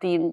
3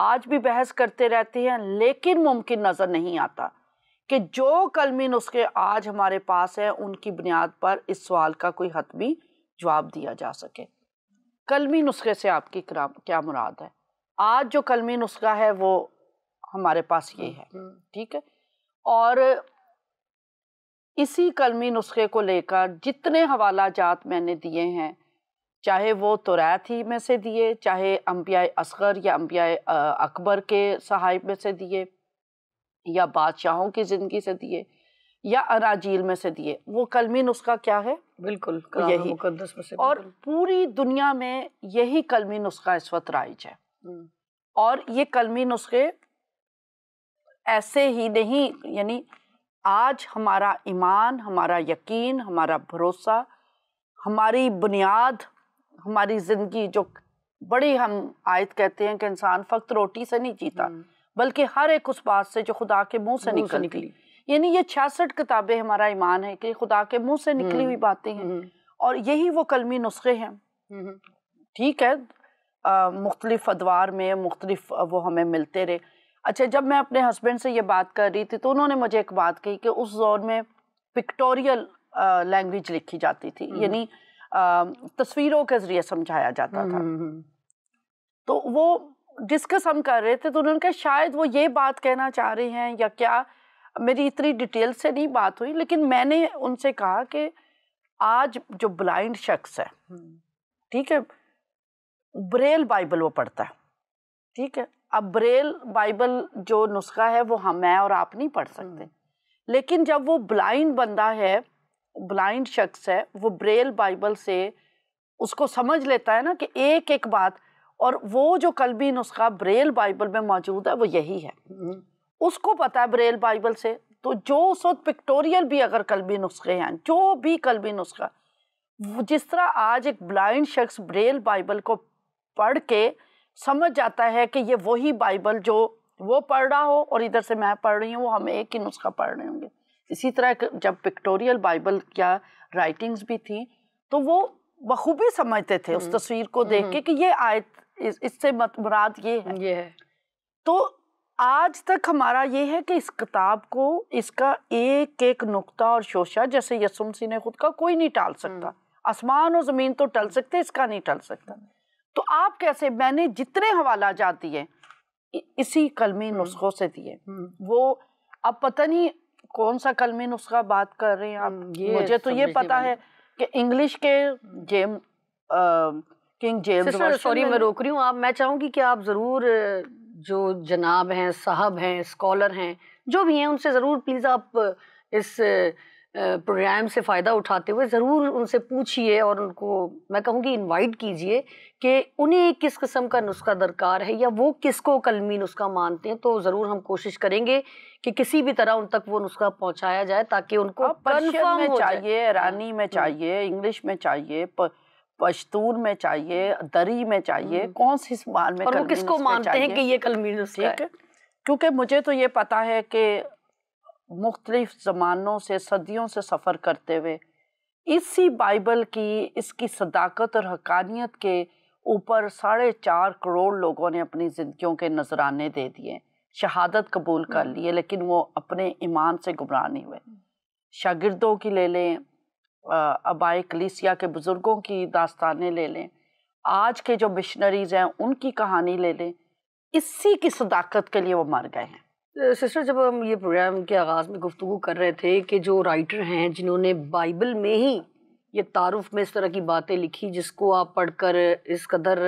آج بھی بحث کرتے رہتے ہیں، لیکن ممکن نظر نہیں آتا کہ جو کلمی نسخے آج ہمارے پاس ہیں ان کی بنیاد پر اس سوال کا کوئی حتمی جواب دیا جا سکے۔ کلمی نسخے سے آپ کی کیا مراد ہے؟ آج جو کلمی نسخہ ہے وہ ہمارے پاس یہ ہے، ٹھیک ہے، اور اسی کلمی نسخے کو لے کر جتنے حوالہ جات میں نے دیے ہیں، چاہے وہ توریت ہی میں سے دیے، چاہے انبیاء اصغر یا انبیاء اکبر کے صحائف میں سے دیے، یا بادشاہوں کی زندگی سے دیے، یا اناجیل میں سے دیے، وہ کلمی نسخہ کیا ہے؟ بالکل یہی مقدس میں سے، اور پوری دنیا میں یہی کلمی نسخہ اس وقت رائج ہے۔ اور یہ کلمی نسخے ایسے ہی نہیں، یعنی آج ہمارا ایمان، ہمارا یقین، ہمارا بھروسہ، ہماری بنیاد، ہماری زندگی جو بڑی ہم آیت کہتے ہیں کہ انسان فقط روٹی سے نہیں جیتا بلکہ ہر ایک اس بات سے جو خدا کے منہ سے نکلتی، یعنی یہ 66 کتابیں ہمارا ایمان ہے کہ خدا کے منہ سے نکلی ہوئی باتیں ہیں، اور یہی وہ کلمی نسخے ہیں۔ ٹھیک ہے، مختلف ادوار میں مختلف وہ ہمیں ملتے رہے۔ اچھا، جب میں اپنے ہسبینڈ سے یہ بات کر رہی تھی تو انہوں نے مجھے ایک بات کہی کہ اس دور میں پکٹوریل لینگویج لکھی جاتی تھی، یعنی تصویروں کے ذریعے سمجھایا جاتا تھا۔ تو وہ ڈسکس ہم کر رہے تھے تو انہوں نے کہا شاید وہ یہ بات کہنا چاہ رہے ہیں یا کیا، میری اتنی ڈیٹیل سے نہیں بات ہوئی، لیکن میں نے ان سے کہا کہ آج جو بلائنڈ شخص ہے، ٹھیک ہے، بریل بائبل وہ پڑھتا ہے، ٹھیک ہے، اب بریل بائبل جو نسخہ ہے وہ میں اور آپ نہیں پڑھ سکتے، لیکن جب وہ بلائنڈ بندہ ہے، بلائنڈ شخص ہے، وہ بریل بائبل سے اس کو سمجھ لیتا ہے نا کہ ایک ایک بات، اور وہ جو قلبی نسخہ بریل بائبل میں موجود ہے وہ یہی ہے، اس کو پتا ہے بریل بائبل سے۔ تو جو اس وقت پکٹوریل بھی اگر قلبی نسخے ہیں، جو بھی قلبی نسخہ، جس طرح آج ایک بلائنڈ شخص بریل بائبل کو پڑھ کے سمجھ جاتا ہے کہ یہ وہی بائبل جو وہ پڑھ رہا ہو اور ادھر سے میں پڑھ رہی ہوں، وہ ہم ایک ہی نسخہ پڑھ رہے ہوں گے، اسی طرح جب پکٹوریل بائبل کیا رائٹنگز بھی تھیں تو وہ بخوبی سمجھتے تھے اس تصویر کو دیکھ کے کہ یہ آیت اس سے مراد یہ ہے۔ تو آج تک ہمارا یہ ہے کہ اس کتاب کو، اس کا ایک ایک نقطہ اور شوشہ، جیسے یسوع مسیح نے خود کا، کوئی نہیں ٹال سکتا، آسمان اور زمین تو ٹل سکتے، اس کا نہیں ٹل سکتا۔ تو آپ کیسے، میں نے جتنے حوالہ جات دیے اسی کلمی نسخوں سے دیے، وہ اب پتہ نہیں کون سا کلمی نسخہ بات کر رہے ہیں آپ، مجھے تو یہ پتا ہے کہ انگلش کے کنگ جیمز ورژن۔ سوری میں روک رہی ہوں آپ، میں چاہوں گی کہ آپ ضرور جو جناب ہیں، صاحب ہیں، اسکالر ہیں، جو بھی ہیں، ان سے ضرور پلیز آپ اس پروگرام سے فائدہ اٹھاتے ہوئے ضرور ان سے پوچھئے اور ان کو میں کہوں گی انوائٹ کیجئے کہ انہیں کس قسم کا نسخہ درکار ہے یا وہ کس کو کلمی نسخہ مانتے ہیں، تو ضرور ہم کوشش کریں گے کہ کسی بھی طرح ان تک وہ نسخہ پہنچایا جائے تاکہ ان کو کنفرم میں چاہیے، ایرانی میں چاہیے، انگلش میں چاہیے، پشتون میں چاہیے، دری میں چاہیے، کون سی زبان میں، اور وہ کس کو مانتے ہیں کہ یہ کلمی نسخہ ہے۔ کیونکہ مجھے تو یہ پتا ہے کہ مختلف زمانوں سے، صدیوں سے سفر کرتے ہوئے اسی بائبل کی، اس کی صداقت اور حقانیت کے اوپر 4.5 کروڑ لوگوں نے اپنی زندگیوں کے نذرانے دے دیے، شہادت قبول کر لیے، لیکن وہ اپنے ایمان سے گمراہ نہیں ہوئے۔ شاگردوں کی لے لیں، آباء کلیسیا کے بزرگوں کی داستانیں لے لیں، آج کے جو مشنریز ہیں ان کی کہانی لے لیں، اسی کی صداقت کے لیے وہ مر گئے ہیں۔ سسٹر، جب ہم یہ پروگرام کے آغاز میں گفتگو کر رہے تھے کہ جو رائٹر ہیں جنہوں نے بائبل میں ہی یہ تعارف میں اس طرح کی باتیں لکھی جس کو آپ پڑھ کر اس قدر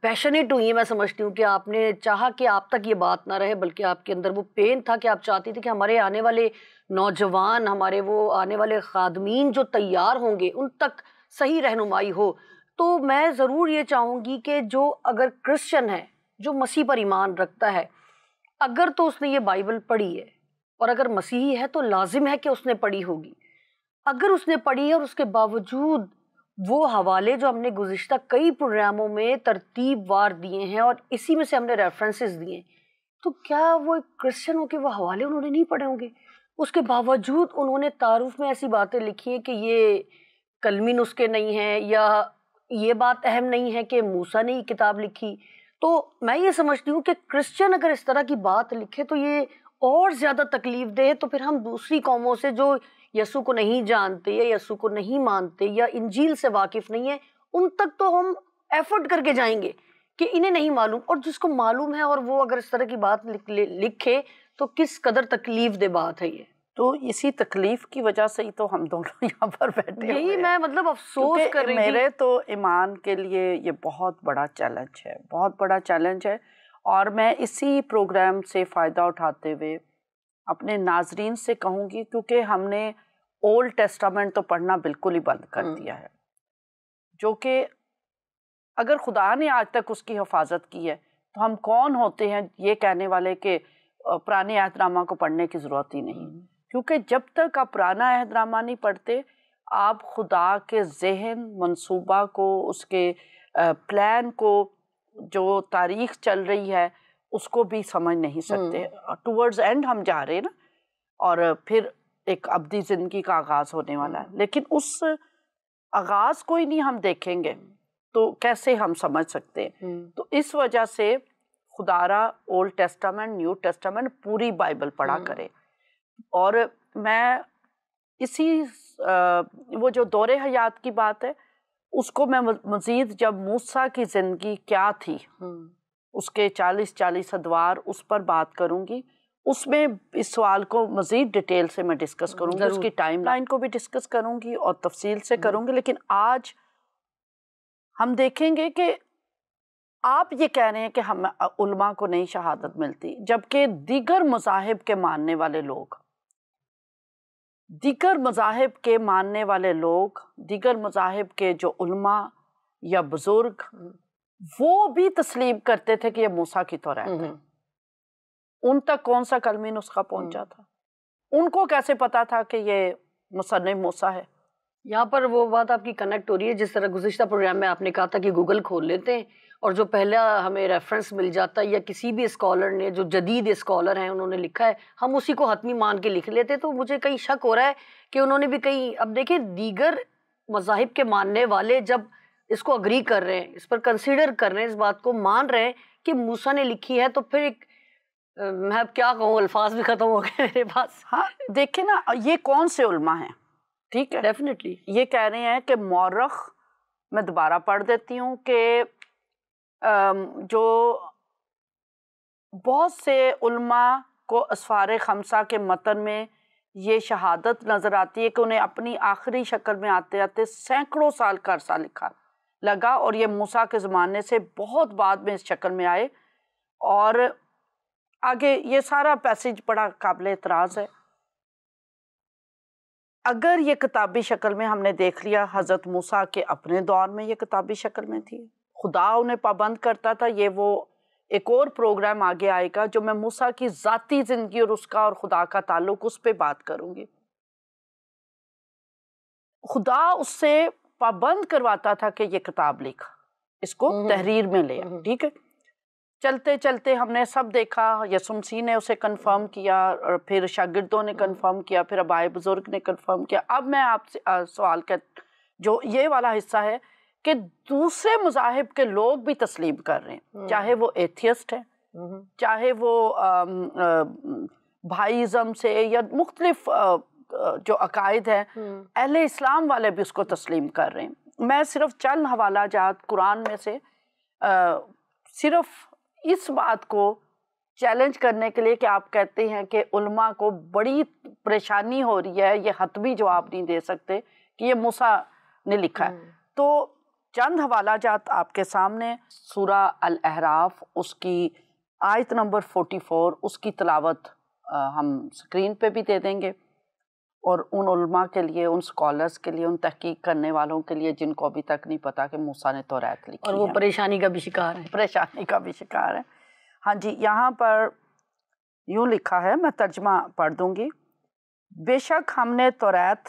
پیشنیٹ ہوئی ہیں، میں سمجھتی ہوں کہ آپ نے چاہا کہ آپ تک یہ بات نہ رہے بلکہ آپ کے اندر وہ پین تھا کہ آپ چاہتی تھی کہ ہمارے آنے والے نوجوان، ہمارے وہ آنے والے خادمین جو تیار ہوں گے ان تک صحیح رہنمائی ہو۔ تو میں ضرور یہ چاہوں گی کہ جو اگر کرسچن ہے، جو مسیح پر ایمان رکھتا ہے، اگر تو اس نے یہ بائبل پڑھی ہے اور اگر مسیحی ہے تو لازم ہے کہ اس نے پڑھی ہوگی، اگر اس نے پڑھی ہے اور اس کے باوجود وہ حوالے جو ہم نے گزشتہ کئی پروگراموں میں ترتیب وار دیے ہیں اور اسی میں سے ہم نے ریفرنسز دیے ہیں، تو کیا وہ ایک کرسچن ہو کے وہ حوالے انہوں نے نہیں پڑھے ہوں گے؟ اس کے باوجود انہوں نے تعارف میں ایسی باتیں لکھی ہیں کہ یہ کلمی نسخے نہیں ہیں، یا یہ بات اہم نہیں ہے کہ موسیٰ نے یہ کتاب لکھی، تو میں یہ سمجھتی ہوں کہ کرسچن اگر اس طرح کی بات لکھے تو یہ اور زیادہ تکلیف دے، تو پھر ہم دوسری قوموں سے جو یسوع کو نہیں جانتے یا یسوع کو نہیں مانتے یا انجیل سے واقف نہیں ہے، ان تک تو ہم ایفرٹ کر کے جائیں گے کہ انہیں نہیں معلوم، اور جس کو معلوم ہے اور وہ اگر اس طرح کی بات لکھے تو کس قدر تکلیف دہ بات ہے یہ. تو اسی تکلیف کی وجہ سے ہی تو ہم دونوں یہاں پر بیٹھے ہوئے ہیں. یہی میں مطلب افسوس کر رہی تھی. میرے تو ایمان کے لیے یہ بہت بڑا چیلنج ہے، بہت بڑا چیلنج ہے، اور میں اسی پروگرام سے فائدہ اٹھاتے ہوئے اپنے ناظرین سے کہوں گی، کیونکہ ہم نے اولڈ ٹیسٹامنٹ تو پڑھنا بالکل ہی بند کر دیا ہے، جو کہ اگر خدا نے آج تک اس کی حفاظت کی ہے تو ہم کون ہوتے ہیں یہ کہنے والے کہ پرانے عہد نامہ کو پڑھنے کی ضرورت ہی نہیں. کیونکہ جب تک آپ پرانا عہد نامہ نہیں پڑھتے، آپ خدا کے ذہن، منصوبہ کو، اس کے پلان کو، جو تاریخ چل رہی ہے اس کو بھی سمجھ نہیں سکتے. ٹورڈز اینڈ ہم جا رہے ہیں نا، اور پھر ایک ابدی زندگی کا آغاز ہونے والا ہے، لیکن اس آغاز کو ہی نہیں ہم دیکھیں گے تو کیسے ہم سمجھ سکتے ہیں. تو اس وجہ سے خدا را اولڈ ٹیسٹامنٹ، نیو ٹیسٹامنٹ، پوری بائبل پڑھا کرے. اور میں اسی وہ جو دور حیات کی بات ہے اس کو میں مزید جب موسیٰ کی زندگی کیا تھی، اس کے 40 ادوار، اس پر بات کروں گی. اس میں اس سوال کو مزید ڈیٹیل سے میں ڈسکس کروں گی، اس کی ٹائم لائن کو بھی ڈسکس کروں گی اور تفصیل سے کروں گی. لیکن آج ہم دیکھیں گے کہ آپ یہ کہہ رہے ہیں کہ ہم علماء کو نہیں شہادت ملتی، جبکہ دیگر مذاہب کے ماننے والے لوگ، دیگر مذاہب کے جو علماء یا بزرگ، وہ بھی تسلیم کرتے تھے کہ یہ موسیٰ کی توریت ہے. ان تک کون سا کلمی نسخہ پہنچا تھا؟ ان کو کیسے پتا تھا کہ یہ مصنف موسیٰ ہے؟ یہاں پر وہ بات آپ کی کنیکٹ ہو رہی ہے جس طرح گزشتہ پروگرام میں آپ نے کہا تھا کہ گوگل کھول لیتے ہیں اور جو پہلا ہمیں ریفرنس مل جاتا ہے یا کسی بھی اسکالر نے، جو جدید اسکالر ہیں انہوں نے لکھا ہے، ہم اسی کو حتمی مان کے لکھ لیتے. تو مجھے کئی شک ہو رہا ہے کہ انہوں نے بھی کئی، اب دیکھیں دیگر مذاہب کے ماننے والے جب اس کو اگری کر رہے ہیں، اس پر کنسیڈر کر رہے ہیں، اس بات کو مان رہے ہیں کہ موسیٰ نے لکھی ہے، تو پھر ایک میں اب کیا کہوں، الفاظ بھی ختم ہو گئے میرے پاس. ہاں دیکھیں نا، یہ کون سے علماء ہیں؟ ٹھیک ہے، ڈیفینیٹلی یہ کہہ رہے ہیں کہ مورخ، میں دوبارہ پڑھ دیتی ہوں کہ جو بہت سے علماء کو اسفار خمسہ کے متن میں یہ شہادت نظر آتی ہے کہ انہیں اپنی آخری شکل میں آتے آتے سینکڑوں سال کا عرصہ لگا، اور یہ موسیٰ کے زمانے سے بہت بعد میں اس شکل میں آئے. اور آگے یہ سارا پیسیج بڑا قابل اعتراض ہے. اگر یہ کتابی شکل میں ہم نے دیکھ لیا، حضرت موسیٰ کے اپنے دور میں یہ کتابی شکل میں تھی، خدا انہیں پابند کرتا تھا. یہ وہ ایک اور پروگرام آگے آئے گا جو میں موسیٰ کی ذاتی زندگی اور اس کا اور خدا کا تعلق، اس پہ بات کروں گی. خدا اس سے پابند کرواتا تھا کہ یہ کتاب لکھ، اس کو تحریر میں لے. ٹھیک ہے، چلتے چلتے ہم نے سب دیکھا، یسوع مسیح نے اسے کنفرم کیا، اور پھر شاگردوں نے کنفرم کیا، پھر آباء بزرگ نے کنفرم کیا. اب میں آپ سے سوال کا جو یہ والا حصہ ہے کہ دوسرے مذاہب کے لوگ بھی تسلیم کر رہے ہیں، چاہے وہ ایتھیسٹ ہیں، چاہے وہ بھائیزم سے یا مختلف جو عقائد ہیں، اہل اسلام والے بھی اس کو تسلیم کر رہے ہیں. میں صرف چند حوالہ جات قرآن میں سے صرف اس بات کو چیلنج کرنے کے لیے کہ آپ کہتے ہیں کہ علماء کو بڑی پریشانی ہو رہی ہے، یہ حتمی جواب نہیں دے سکتے کہ یہ موسیٰ نے لکھا ہے. تو چند حوالہ جات آپ کے سامنے، سورہ الاعراف، اس کی آیت نمبر 44، اس کی تلاوت ہم اسکرین پہ بھی دے دیں گے، اور ان علماء کے لیے، ان اسکالرس کے لیے، ان تحقیق کرنے والوں کے لیے جن کو ابھی تک نہیں پتا کہ موسیٰ نے توریت لکھی اور وہ پریشانی کا بھی شکار ہے، پریشانی کا بھی شکار ہے. ہاں جی، یہاں پر یوں لکھا ہے، میں ترجمہ پڑھ دوں گی. بے شک ہم نے توریت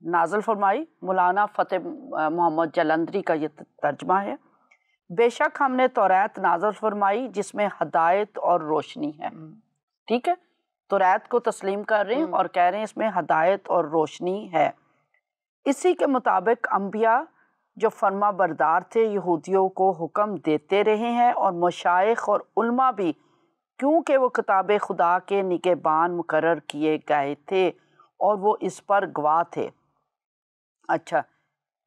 نازل فرمائی. مولانا فتح محمد جلندری کا یہ ترجمہ ہے. بے شک ہم نے توریت نازل فرمائی جس میں ہدایت اور روشنی ہے. ٹھیک ہے، توریت کو تسلیم کر رہے ہیں اور کہہ رہے ہیں اس میں ہدایت اور روشنی ہے. اسی کے مطابق انبیاء جو فرما بردار تھے یہودیوں کو حکم دیتے رہے ہیں، اور مشائخ اور علماء بھی، کیونکہ وہ کتاب خدا کے نگہبان مقرر کیے گئے تھے اور وہ اس پر گواہ تھے۔ اچھا،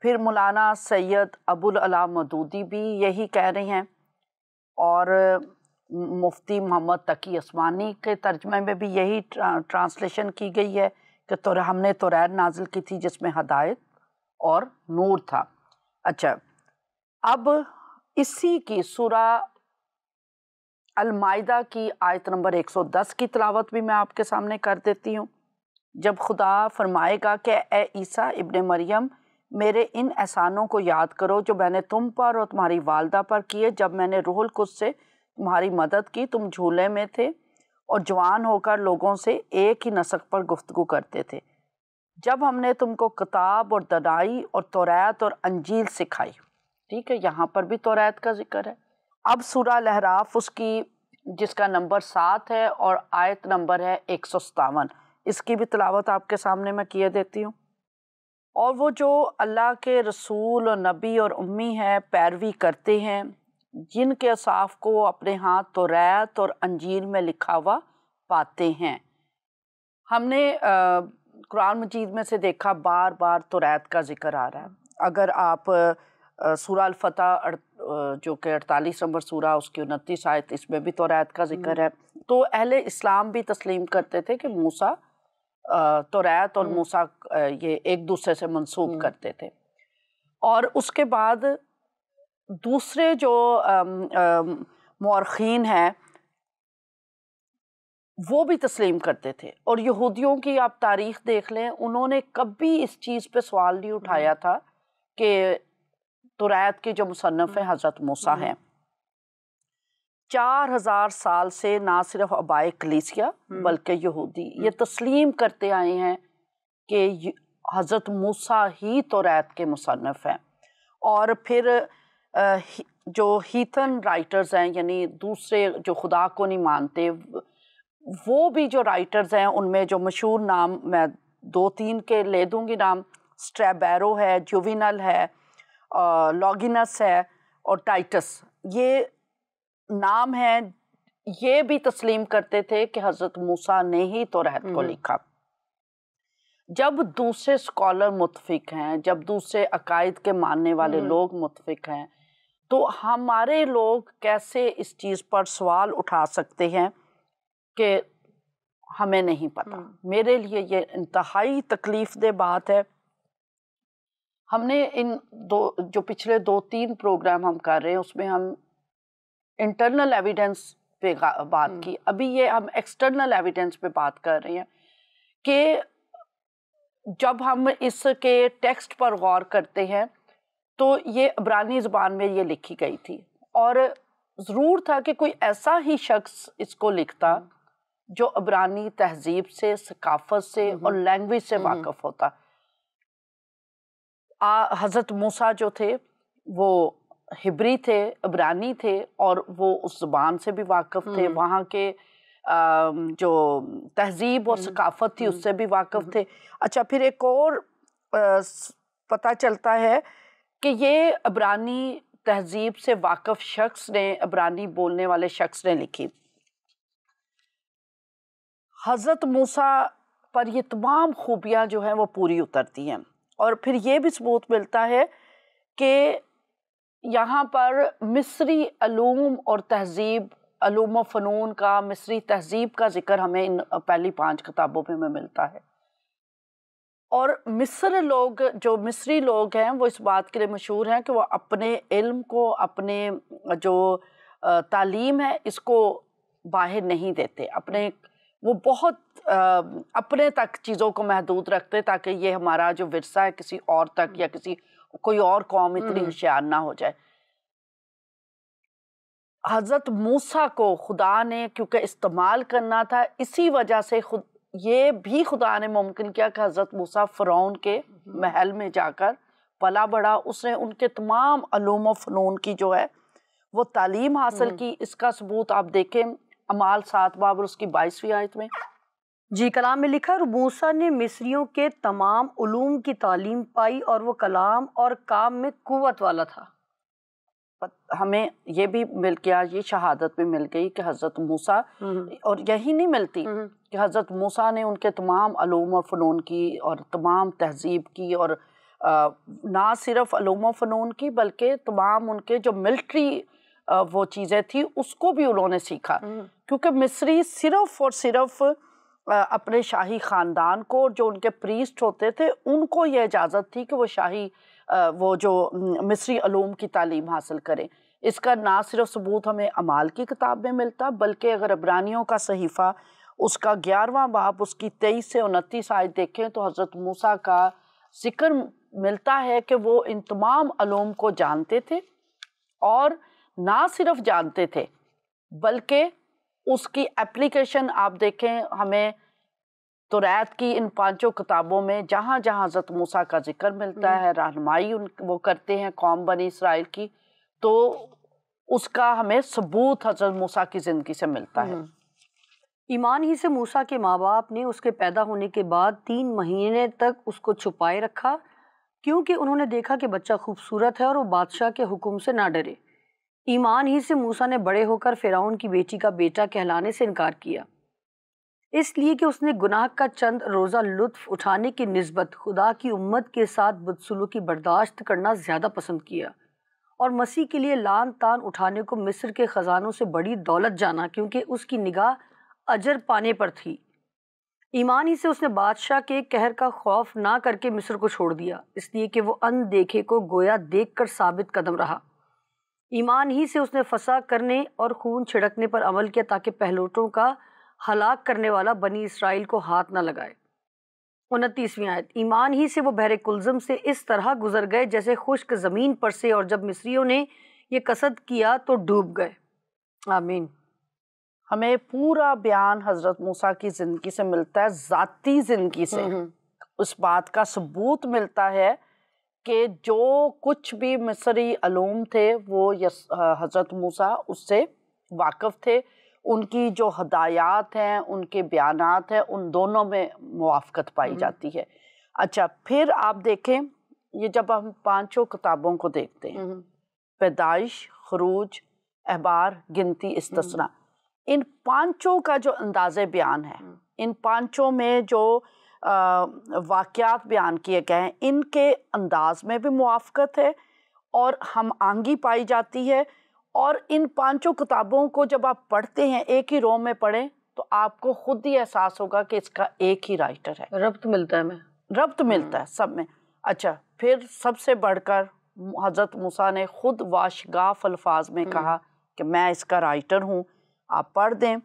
پھر مولانا سید ابوالعلا مودودی بھی یہی کہہ رہے ہیں، اور مفتی محمد تقی عثمانی کے ترجمے میں بھی یہی ٹرانسلیشن کی گئی ہے کہ ہم نے توریت نازل کی تھی جس میں ہدایت اور نور تھا۔ اچھا، اب اسی کی سورہ المائدہ کی آیت نمبر 110 کی تلاوت بھی میں آپ کے سامنے کر دیتی ہوں۔ جب خدا فرمائے گا کہ اے عیسیٰ ابن مریم، میرے ان احسانوں کو یاد کرو جو میں نے تم پر اور تمہاری والدہ پر کیے، جب میں نے روح القدس سے تمہاری مدد کی، تم جھولے میں تھے اور جوان ہو کر لوگوں سے ایک ہی نسق پر گفتگو کرتے تھے، جب ہم نے تم کو کتاب اور دنائی اور توریت اور انجیل سکھائی۔ ٹھیک ہے، یہاں پر بھی توریت کا ذکر ہے۔ اب سورہ الاعراف اس کی جس کا نمبر 7 ہے اور آیت نمبر ہے 157، اس کی بھی تلاوت آپ کے سامنے میں کیے دیتی ہوں۔ اور وہ جو اللہ کے رسول اور نبی اور امی ہیں پیروی کرتے ہیں، جن کے اوصاف کو اپنے ہاں توریت اور انجیل میں لکھا ہوا پاتے ہیں۔ ہم نے قرآن مجید میں سے دیکھا بار بار توریت کا ذکر آ رہا ہے۔ اگر آپ سورہ الفتح جو کہ 48 نمبر سورہ، اس کی 29 آیت، اس میں بھی توریت کا ذکر ہے۔ تو اہل اسلام بھی تسلیم کرتے تھے کہ موسیٰ توریت اور موسیٰ یہ ایک دوسرے سے منسوب کرتے تھے۔ اور اس کے بعد دوسرے جو مورخین ہیں وہ بھی تسلیم کرتے تھے، اور یہودیوں کی آپ تاریخ دیکھ لیں، انہوں نے کبھی اس چیز پہ سوال نہیں اٹھایا تھا کہ توریت کے جو مصنف ہیں حضرت موسیٰ ہیں۔ 4000 سال سے نہ صرف آبائے کلیسیا بلکہ یہودی یہ تسلیم کرتے آئے ہیں کہ حضرت موسیٰ ہی توریت کے مصنف ہیں۔ اور پھر جو ہیتھن رائٹرز ہیں، یعنی دوسرے جو خدا کو نہیں مانتے، وہ بھی جو رائٹرز ہیں، ان میں جو مشہور نام میں 2-3 کے لے دوں گی نام، سٹریبیرو ہے، جووینل ہے، لاگینس ہے اور ٹائٹس، یہ نام ہیں، یہ بھی تسلیم کرتے تھے کہ حضرت موسیٰ نے ہی توریت کو لکھا۔ جب دوسرے اسکالر متفق ہیں، جب دوسرے عقائد کے ماننے والے لوگ متفق ہیں، تو ہمارے لوگ کیسے اس چیز پر سوال اٹھا سکتے ہیں کہ ہمیں نہیں پتہ؟ میرے لیے یہ انتہائی تکلیف دہ بات ہے۔ ہم نے ان جو پچھلے 2-3 پروگرام ہم کر رہے ہیں، اس میں ہم انٹرنل ایویڈنس پہ بات کی، ابھی یہ ہم ایکسٹرنل ایویڈنس پہ بات کر رہے ہیں کہ جب ہم اس کے ٹیکسٹ پر غور کرتے ہیں تو یہ عبرانی زبان میں یہ لکھی گئی تھی، اور ضرور تھا کہ کوئی ایسا ہی شخص اس کو لکھتا جو عبرانی تہذیب سے، ثقافت سے اور لینگویج سے واقف ہوتا۔ حضرت موسیٰ جو تھے وہ ہبری تھے، عبرانی تھے، اور وہ اس زبان سے بھی واقف تھے، وہاں کے جو تہذیب اور ثقافت تھی اس سے بھی واقف تھے۔ اچھا، پھر ایک اور پتہ چلتا ہے کہ یہ عبرانی تہذیب سے واقف شخص نے، عبرانی بولنے والے شخص نے لکھی۔ حضرت موسیٰ پر یہ تمام خوبیاں جو ہیں وہ پوری اترتی ہیں، اور پھر یہ بھی ثبوت ملتا ہے کہ یہاں پر مصری علوم اور تہذیب، علوم و فنون کا، مصری تہذیب کا ذکر ہمیں ان پہلی 5 کتابوں میں ملتا ہے۔ اور جو مصری لوگ ہیں وہ اس بات کے لیے مشہور ہیں کہ وہ اپنے علم کو، اپنے جو تعلیم ہے اس کو باہر نہیں دیتے، وہ بہت اپنے تک چیزوں کو محدود رکھتے تاکہ یہ ہمارا جو ورثہ ہے کسی اور تک یا کوئی اور قوم اتنی ہوشیار نہ ہو جائے۔ حضرت موسیٰ کو خدا نے کیونکہ استعمال کرنا تھا، اسی وجہ سے یہ بھی خدا نے ممکن کیا کہ حضرت موسیٰ فرعون کے محل میں جا کر پلا بڑھا، اس نے ان کے تمام علوم و فنون کی جو ہے وہ تعلیم حاصل کی۔ اس کا ثبوت آپ دیکھیں اعمال 7 باب اور اس کی 22ویں آیت میں، جی کلام میں لکھا، موسیٰ نے مصریوں کے تمام علوم کی تعلیم پائی اور وہ کلام اور کام میں قوت والا تھا۔ ہمیں یہ بھی مل گیا، یہ شہادت بھی مل گئی کہ حضرت موسیٰ، اور یہی نہیں ملتی کہ حضرت موسیٰ نے ان کے تمام علوم و فنون کی اور تمام تہذیب کی، اور نہ صرف علوم و فنون کی بلکہ تمام ان کے جو ملٹری وہ چیزیں تھی اس کو بھی انہوں نے سیکھا، کیونکہ مصری صرف اور صرف اپنے شاہی خاندان کو، جو ان کے پریسٹ ہوتے تھے ان کو یہ اجازت تھی کہ وہ شاہی وہ جو مصری علوم کی تعلیم حاصل کریں۔ اس کا نہ صرف ثبوت ہمیں اعمال کی کتاب میں ملتا، بلکہ اگر عبرانیوں کا صحیفہ اس کا 11واں باب اس کی 23 سے 29 آیت دیکھیں تو حضرت موسیٰ کا ذکر ملتا ہے کہ وہ ان تمام علوم کو جانتے تھے، اور نہ صرف جانتے تھے بلکہ اس کی اپلیکیشن آپ دیکھیں ہمیں توریت کی ان 5 کتابوں میں جہاں جہاں حضرت موسیٰ کا ذکر ملتا ہے، رہنمائی وہ کرتے ہیں قوم بنی اسرائیل کی، تو اس کا ہمیں ثبوت حضرت موسیٰ کی زندگی سے ملتا ہے۔ ایمان ہی سے موسیٰ کے ماں باپ نے اس کے پیدا ہونے کے بعد 3 مہینے تک اس کو چھپائے رکھا، کیونکہ انہوں نے دیکھا کہ بچہ خوبصورت ہے اور وہ بادشاہ کے حکم سے نہ ڈرے۔ ایمان ہی سے موسیٰ نے بڑے ہو کر فرعون کی بیٹی کا بیٹا کہلانے سے انکار کیا، اس لیے کہ اس نے گناہ کا چند روزہ لطف اٹھانے کی نسبت خدا کی امت کے ساتھ بدسلوکی برداشت کرنا زیادہ پسند کیا، اور مسیح کے لیے لعن طعن اٹھانے کو مصر کے خزانوں سے بڑی دولت جانا، کیونکہ اس کی نگاہ اجر پانے پر تھی۔ ایمان ہی سے اس نے بادشاہ کے قہر کا خوف نہ کر کے مصر کو چھوڑ دیا، اس لیے کہ وہ ان دیکھے کو گویا دیکھ کر ثابت قدم رہا۔ ایمان ہی سے اس نے فساد کرنے اور خون چھڑکنے پر عمل کیا، تاکہ پہلوٹوں کا ہلاک کرنے والا بنی اسرائیل کو ہاتھ نہ لگائے۔ 29ویں آیت، ایمان ہی سے وہ بحر کلزم سے اس طرح گزر گئے جیسے خشک زمین پر سے، اور جب مصریوں نے یہ قصد کیا تو ڈوب گئے۔ آمین۔ ہمیں پورا بیان حضرت موسیٰ کی زندگی سے ملتا ہے، ذاتی زندگی سے اس بات کا ثبوت ملتا ہے کہ جو کچھ بھی مصری علوم تھے وہ حضرت موسیٰ اس سے واقف تھے، ان کی جو ہدایات ہیں، ان کے بیانات ہیں، ان دونوں میں موافقت پائی جاتی ہے۔ اچھا، پھر آپ دیکھیں یہ جب ہم 5 کتابوں کو دیکھتے ہیں، پیدائش، خروج، احبار، گنتی، استثنا، ان 5 کا جو انداز بیان ہے، ان 5 میں جو واقعات بیان کیے گئے ہیں، ان کے انداز میں بھی موافقت ہے اور ہم آہنگی پائی جاتی ہے، اور ان 5 کتابوں کو جب آپ پڑھتے ہیں ایک ہی رو میں پڑھیں تو آپ کو خود ہی احساس ہوگا کہ اس کا ایک ہی رائٹر ہے، ربط ملتا ہے، ربط ملتا ہے سب میں۔ اچھا، پھر سب سے بڑھ کر حضرت موسیٰ نے خود واشگاف الفاظ میں کہا کہ میں اس کا رائٹر ہوں۔ آپ پڑھ دیں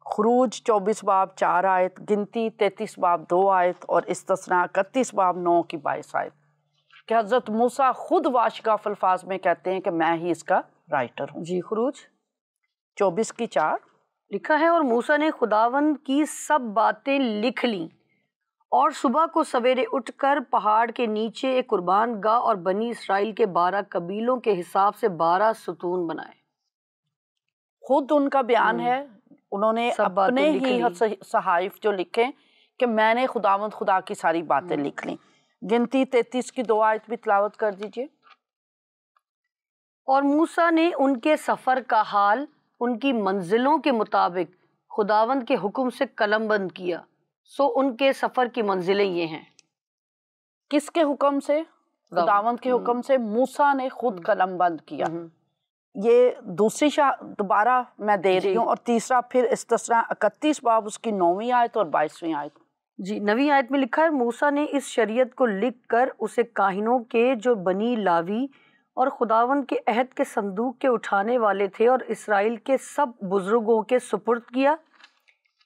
خروج 24 باب 4 آیت، گنتی 33 باب 2 آیت، اور استثنا 31 باب 9 کی 22 آیت، کہ حضرت موسیٰ خود واشگاف الفاظ میں کہتے ہیں کہ میں ہی اس کا رائٹر ہوں۔ جی، خروج 24 کی 4 لکھا ہے، اور موسیٰ نے خداوند کی سب باتیں لکھ لیں، اور صبح کو سویرے اٹھ کر پہاڑ کے نیچے ایک قربان گاہ اور بنی اسرائیل کے 12 قبیلوں کے حساب سے 12 ستون بنائے۔ خود ان کا بیان ہے، انہوں نے اپنے ہی صحائف جو لکھیں کہ میں نے خداوند خدا کی ساری باتیں لکھ لیں۔ گنتی 33 کی 2 آیت بھی تلاوت کر دیجئے۔ اور موسیٰ نے ان کے سفر کا حال ان کی منزلوں کے مطابق خداوند کے حکم سے قلم بند کیا، سو ان کے سفر کی منزلیں یہ ہیں۔ کس کے حکم سے؟ خداوند کے حکم سے موسیٰ نے خود قلم بند کیا۔ یہ دوسری دوبارہ میں دے رہی ہوں، اور تیسرا پھر استثنا 31 باب اس کی 9ویں آیت اور 22ویں آیت۔ جی، 9ویں آیت میں لکھا ہے، موسیٰ نے اس شریعت کو لکھ کر اسے کاہنوں کے جو بنی لاوی اور خداوند کے عہد کے صندوق کے اٹھانے والے تھے اور اسرائیل کے سب بزرگوں کے سپرد کیا۔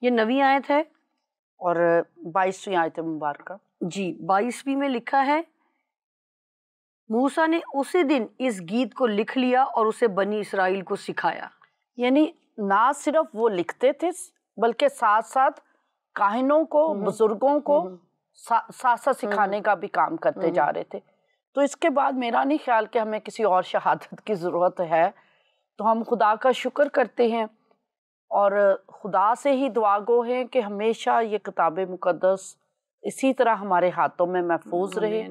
یہ 9ویں آیت ہے، اور 22ویں آیت مبارکہ۔ جی، 22ویں میں لکھا ہے، موسیٰ نے اسی دن اس گیت کو لکھ لیا اور اسے بنی اسرائیل کو سکھایا۔ یعنی نہ صرف وہ لکھتے تھے بلکہ ساتھ ساتھ کاہنوں کو، بزرگوں کو ساتھ ساتھ سکھانے کا بھی کام کرتے جا رہے تھے۔ تو اس کے بعد میرا نہیں خیال کہ ہمیں کسی اور شہادت کی ضرورت ہے، تو ہم خدا کا شکر کرتے ہیں اور خدا سے ہی دعا گو ہیں کہ ہمیشہ یہ کتاب مقدس اسی طرح ہمارے ہاتھوں میں محفوظ رہے.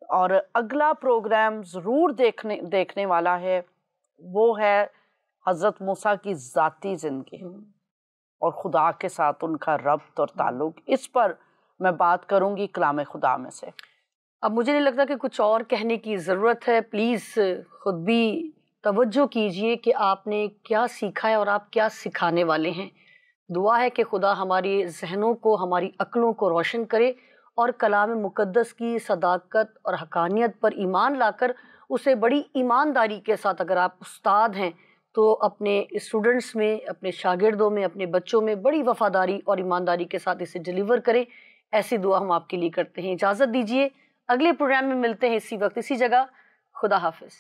اور اگلا پروگرام ضرور دیکھنے والا ہے، وہ ہے حضرت موسیٰ کی ذاتی زندگی اور خدا کے ساتھ ان کا ربط اور تعلق. اس پر میں بات کروں گی کلام خدا میں سے. اب مجھے نہیں لگتا کہ کچھ اور کہنے کی ضرورت ہے. پلیز خود بھی توجہ کیجئے کہ آپ نے کیا سیکھا ہے اور آپ کیا سکھانے والے ہیں. دعا ہے کہ خدا ہماری ذہنوں کو، ہماری عقلوں کو روشن کرے اور کلام مقدس کی صداقت اور حقانیت پر ایمان لا کر اسے بڑی ایمانداری کے ساتھ، اگر آپ استاد ہیں تو اپنے اسٹوڈنٹس میں، اپنے شاگردوں میں، اپنے بچوں میں بڑی وفاداری اور ایمانداری کے ساتھ اسے ڈیلیور کریں. ایسی دعا ہم آپ کے لیے کرتے ہیں. اجازت دیجیے، اگلے پروگرام میں ملتے ہیں اسی وقت اسی جگہ. خدا حافظ.